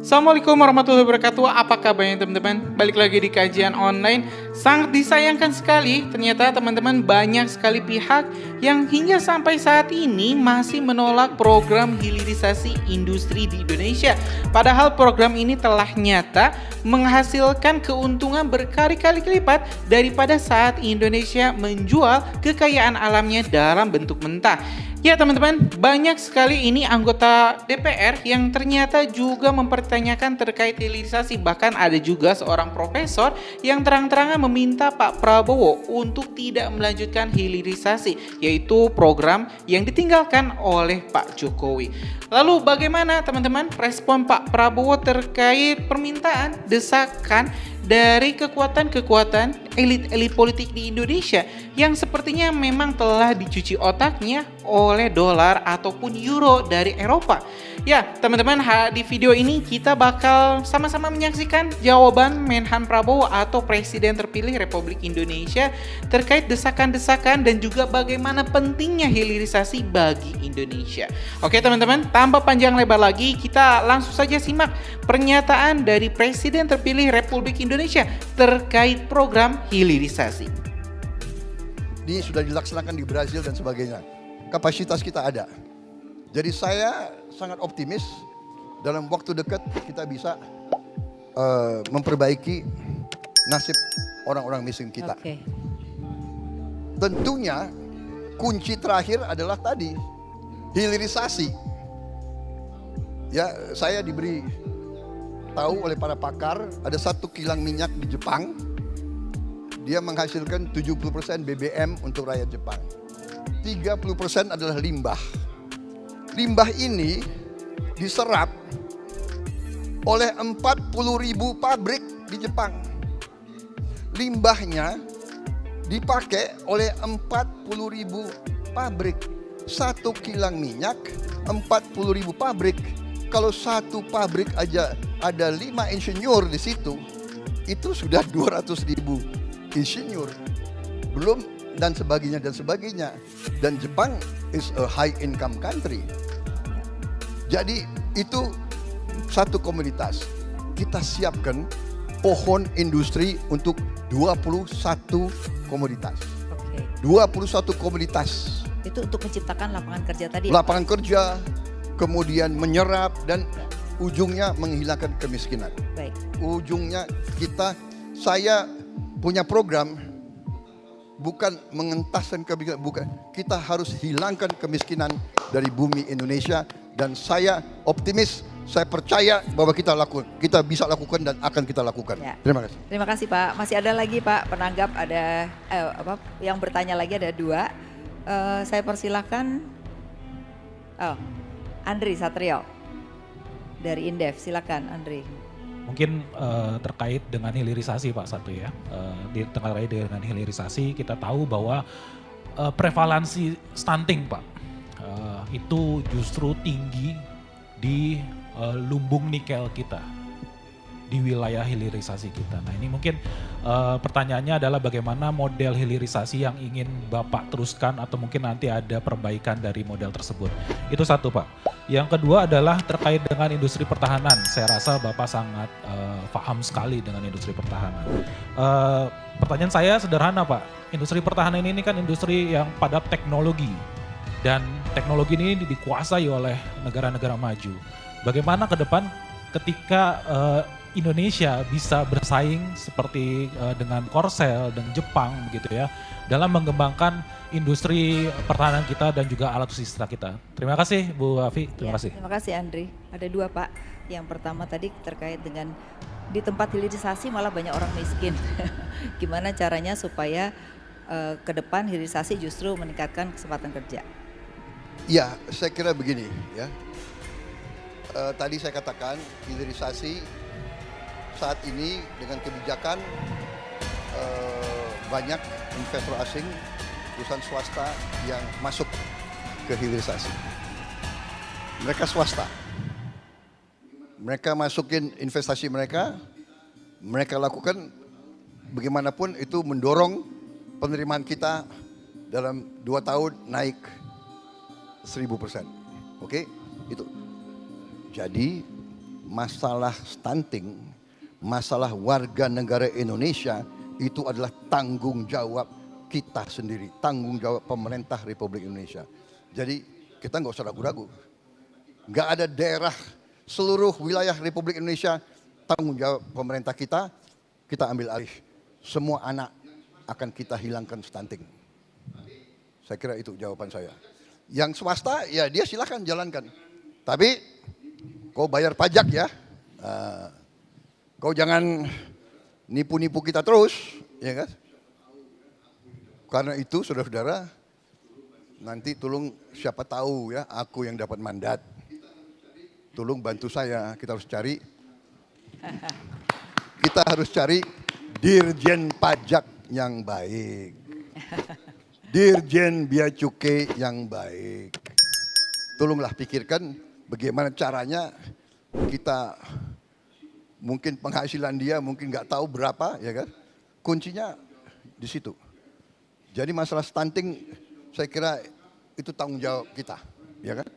Assalamualaikum warahmatullahi wabarakatuh. Apa kabarnya teman-teman? Balik lagi di kajian online. Sangat disayangkan sekali, ternyata teman-teman banyak sekali pihak yang hingga sampai saat ini masih menolak program hilirisasi industri di Indonesia. Padahal program ini telah nyata menghasilkan keuntungan berkali-kali lipat daripada saat Indonesia menjual kekayaan alamnya dalam bentuk mentah. Ya teman-teman, banyak sekali ini anggota DPR yang ternyata juga mempertanyakan terkait hilirisasi. Bahkan ada juga seorang profesor yang terang-terangan meminta Pak Prabowo untuk tidak melanjutkan hilirisasi, yaitu program yang ditinggalkan oleh Pak Jokowi. Lalu bagaimana teman-teman respon Pak Prabowo terkait permintaan desakan dari kekuatan-kekuatan elit-elit politik di Indonesia yang sepertinya memang telah dicuci otaknya oleh dolar ataupun euro dari Eropa. Ya, teman-teman, di video ini kita bakal sama-sama menyaksikan jawaban Menhan Prabowo atau Presiden terpilih Republik Indonesia terkait desakan-desakan dan juga bagaimana pentingnya hilirisasi bagi Indonesia. Oke teman-teman, tanpa panjang lebar lagi, kita langsung saja simak pernyataan dari Presiden terpilih Republik Indonesia terkait program hilirisasi. Ini sudah dilaksanakan di Brazil dan sebagainya. Kapasitas kita ada. Jadi saya sangat optimis dalam waktu dekat kita bisa memperbaiki nasib orang-orang miskin kita. Oke. Tentunya kunci terakhir adalah tadi hilirisasi. Ya, saya diberi tahu oleh para pakar ada satu kilang minyak di Jepang. Dia menghasilkan 70% BBM untuk rakyat Jepang. 30% adalah limbah. Limbah ini diserap oleh 40.000 pabrik di Jepang. Limbahnya dipakai oleh 40.000 pabrik. Satu kilang minyak, 40.000 pabrik. Kalau satu pabrik aja ada 5 insinyur di situ, itu sudah 200.000 insinyur. Belum dan sebagainya dan sebagainya. Dan Jepang is a high income country. Jadi itu satu komunitas. Kita siapkan pohon industri untuk 21 komoditas. Oke. 21 komoditas. Itu untuk menciptakan lapangan kerja tadi. Lapangan kerja, kemudian menyerap dan ujungnya menghilangkan kemiskinan. Baik. Ujungnya saya punya program bukan mengentaskan kemiskinan, bukan. Kita harus hilangkan kemiskinan dari bumi Indonesia dan saya optimis, saya percaya bahwa kita bisa lakukan dan akan kita lakukan. Ya. Terima kasih. Terima kasih Pak. Masih ada lagi Pak penanggap, ada yang bertanya lagi ada 2. Saya persilahkan. Andri Satrio dari Indef. Silakan Andri. Mungkin terkait dengan hilirisasi Pak satu ya, terkait dengan hilirisasi kita tahu bahwa prevalensi stunting Pak itu justru tinggi di lumbung nikel kita di wilayah hilirisasi kita. Nah ini mungkin pertanyaannya adalah bagaimana model hilirisasi yang ingin Bapak teruskan atau mungkin nanti ada perbaikan dari model tersebut. Itu satu Pak. Yang kedua adalah terkait dengan industri pertahanan. Saya rasa Bapak sangat paham sekali dengan industri pertahanan. Pertanyaan saya sederhana Pak. Industri pertahanan ini kan industri yang padat teknologi. Dan teknologi ini dikuasai oleh negara-negara maju. Bagaimana ke depan ketika Indonesia bisa bersaing seperti dengan Korsel dan Jepang begitu ya dalam mengembangkan industri pertahanan kita dan juga alat alutsista kita. Terima kasih Bu Afi, terima kasih. Terima kasih Andri. Ada 2 Pak. Yang pertama tadi terkait dengan di tempat hilirisasi malah banyak orang miskin. Gimana caranya supaya ke depan hilirisasi justru meningkatkan kesempatan kerja? Ya, saya kira begini ya. Tadi saya katakan hilirisasi saat ini dengan kebijakan banyak investor asing, perusahaan swasta yang masuk ke hilirisasi. Mereka swasta. Mereka masukin investasi mereka lakukan bagaimanapun itu mendorong penerimaan kita dalam 2 tahun naik 1000%. Oke, itu. Jadi masalah stunting, masalah warga negara Indonesia itu adalah tanggung jawab kita sendiri, tanggung jawab pemerintah Republik Indonesia. Jadi kita nggak usah ragu-ragu. Nggak ada daerah seluruh wilayah Republik Indonesia tanggung jawab pemerintah kita ambil alih. Semua anak akan kita hilangkan stunting. Saya kira itu jawaban saya. Yang swasta ya dia silakan jalankan. Tapi kau bayar pajak ya. Kau jangan nipu-nipu kita terus, ya kan? Karena itu saudara-saudara, nanti tolong siapa tahu ya aku yang dapat mandat. Tolong bantu saya, kita harus cari dirjen pajak yang baik. Dirjen Bea Cukai yang baik. Tolonglah pikirkan bagaimana caranya kita, mungkin penghasilan dia mungkin nggak tahu berapa, ya kan? Kuncinya di situ. Jadi masalah stunting saya kira itu tanggung jawab kita, ya kan?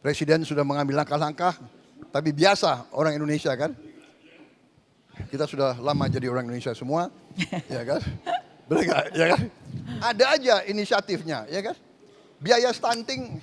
Presiden sudah mengambil langkah-langkah, tapi biasa orang Indonesia kan? Kita sudah lama jadi orang Indonesia semua, ya kan? Benar nggak? Ya kan? Ada aja inisiatifnya, ya kan? Biaya stunting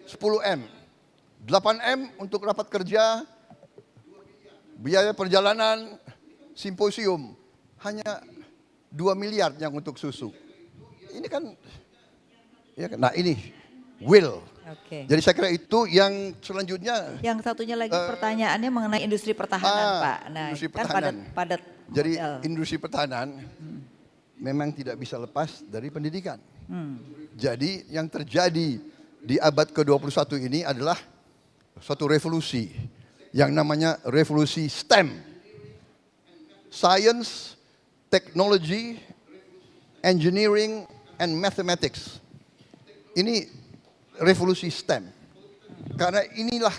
10M, 8M untuk rapat kerja, biaya perjalanan, simposium, hanya 2 miliar yang untuk susu. Ini kan, ya kan? Nah ini will. Oke. Jadi saya kira itu yang selanjutnya. Yang satunya lagi pertanyaannya mengenai industri pertahanan, Pak. Nah, industri kan pertahanan. padat Jadi modal. industri pertahanan memang tidak bisa lepas dari pendidikan. Jadi yang terjadi di abad ke-21 ini adalah suatu revolusi yang namanya revolusi STEM. Science, Technology, Engineering, and Mathematics. Ini revolusi STEM. Karena inilah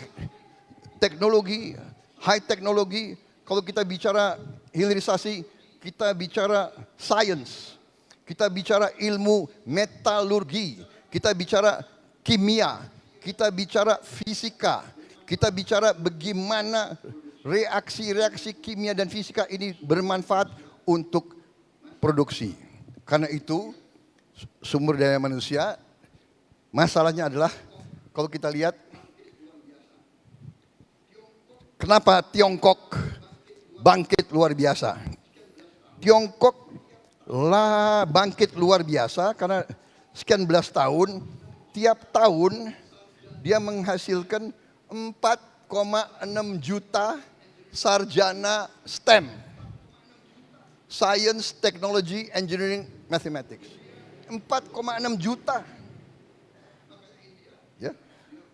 teknologi, high teknologi. Kalau kita bicara hilirisasi, kita bicara science. Kita bicara ilmu metalurgi. Kita bicara kimia. Kita bicara fisika. Kita bicara bagaimana reaksi-reaksi kimia dan fisika ini bermanfaat untuk produksi. Karena itu sumber daya manusia, masalahnya adalah kalau kita lihat kenapa Tiongkok bangkit luar biasa. Tiongkok bangkit luar biasa karena sekian belas tahun, tiap tahun dia menghasilkan 4,6 juta sarjana STEM. Science, Technology, Engineering, Mathematics. 4,6 juta. Ya.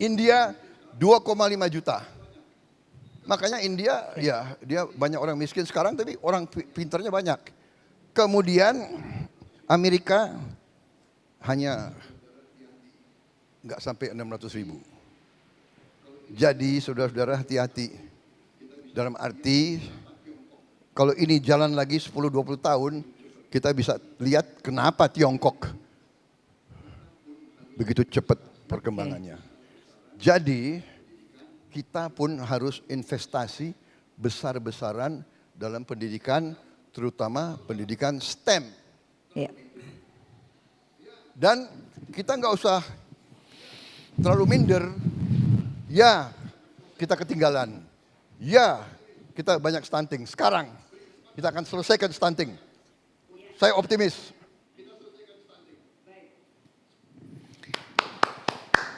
India 2,5 juta. Makanya India ya dia banyak orang miskin sekarang tapi orang pintarnya banyak. Kemudian Amerika hanya nggak sampai 600.000. Jadi saudara-saudara hati-hati. Dalam arti kalau ini jalan lagi 10-20 tahun, kita bisa lihat kenapa Tiongkok begitu cepat perkembangannya. Jadi kita pun harus investasi besar-besaran dalam pendidikan, terutama pendidikan STEM. Ya. Dan kita nggak usah terlalu minder. Ya, kita ketinggalan. Ya, kita banyak stunting. Sekarang kita akan selesaikan stunting. Saya optimis.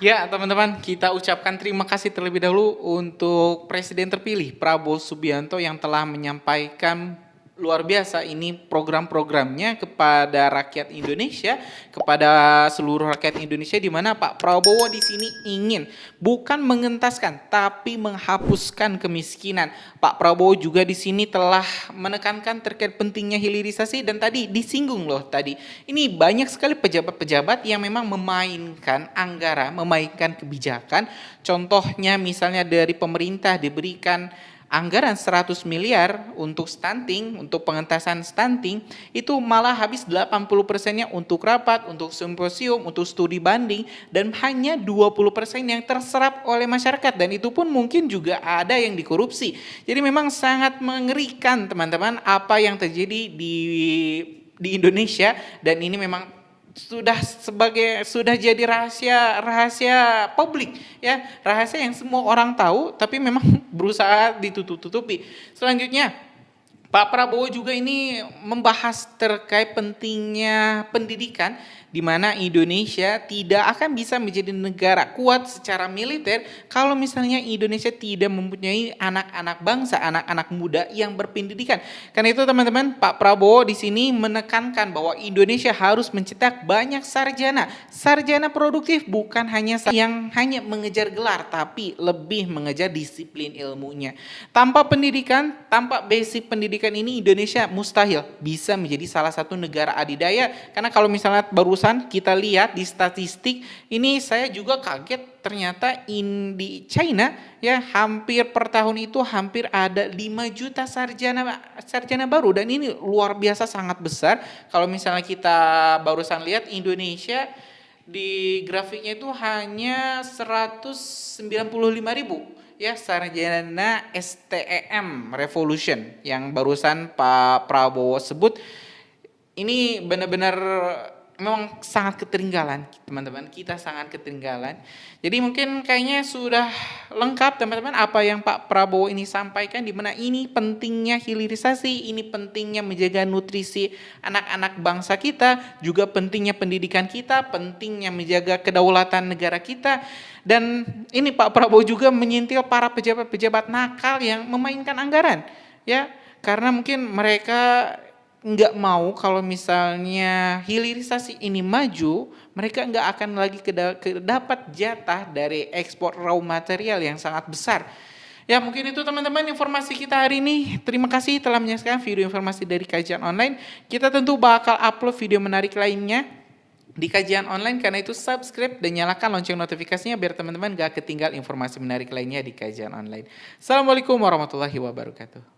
Ya teman-teman, kita ucapkan terima kasih terlebih dahulu untuk Presiden terpilih Prabowo Subianto yang telah menyampaikan luar biasa ini program-programnya kepada rakyat Indonesia, kepada seluruh rakyat Indonesia, di mana Pak Prabowo di sini ingin bukan mengentaskan tapi menghapuskan kemiskinan. Pak Prabowo juga di sini telah menekankan terkait pentingnya hilirisasi dan tadi disinggung loh tadi. Ini banyak sekali pejabat-pejabat yang memang memainkan anggaran, memainkan kebijakan. Contohnya misalnya dari pemerintah diberikan anggaran 100 miliar untuk stunting, untuk pengentasan stunting, itu malah habis 80%-nya untuk rapat, untuk simposium, untuk studi banding, dan hanya 20% yang terserap oleh masyarakat, dan itu pun mungkin juga ada yang dikorupsi. Jadi memang sangat mengerikan teman-teman apa yang terjadi di Indonesia, dan ini memang sudah jadi rahasia publik ya, rahasia yang semua orang tahu tapi memang berusaha ditutup-tutupi. Selanjutnya Pak Prabowo juga ini membahas terkait pentingnya pendidikan, di mana Indonesia tidak akan bisa menjadi negara kuat secara militer kalau misalnya Indonesia tidak mempunyai anak-anak bangsa, anak-anak muda yang berpendidikan. Karena itu teman-teman, Pak Prabowo di sini menekankan bahwa Indonesia harus mencetak banyak sarjana produktif, bukan hanya yang hanya mengejar gelar, tapi lebih mengejar disiplin ilmunya. Tanpa pendidikan, tanpa basic pendidikan ini, Indonesia mustahil bisa menjadi salah satu negara adidaya. Karena kalau misalnya barusan kita lihat di statistik, ini saya juga kaget, ternyata di China ya hampir per tahun itu hampir ada 5 juta sarjana baru, dan ini luar biasa sangat besar. Kalau misalnya kita barusan lihat Indonesia di grafiknya itu hanya 195.000 ya sarjana STEM Revolution yang barusan Pak Prabowo sebut. Ini benar-benar memang sangat ketinggalan teman-teman, kita sangat ketinggalan. Jadi mungkin kayaknya sudah lengkap teman-teman apa yang Pak Prabowo ini sampaikan, di mana ini pentingnya hilirisasi, ini pentingnya menjaga nutrisi anak-anak bangsa kita, juga pentingnya pendidikan kita, pentingnya menjaga kedaulatan negara kita. Dan ini Pak Prabowo juga menyentil para pejabat-pejabat nakal yang memainkan anggaran ya, karena mungkin mereka nggak mau kalau misalnya hilirisasi ini maju, mereka nggak akan lagi dapat jatah dari ekspor raw material yang sangat besar. Ya mungkin itu teman-teman informasi kita hari ini. Terima kasih telah menyaksikan video informasi dari Kajian Online. Kita tentu bakal upload video menarik lainnya di Kajian Online, karena itu subscribe dan nyalakan lonceng notifikasinya biar teman-teman gak ketinggal informasi menarik lainnya di Kajian Online. Assalamualaikum warahmatullahi wabarakatuh.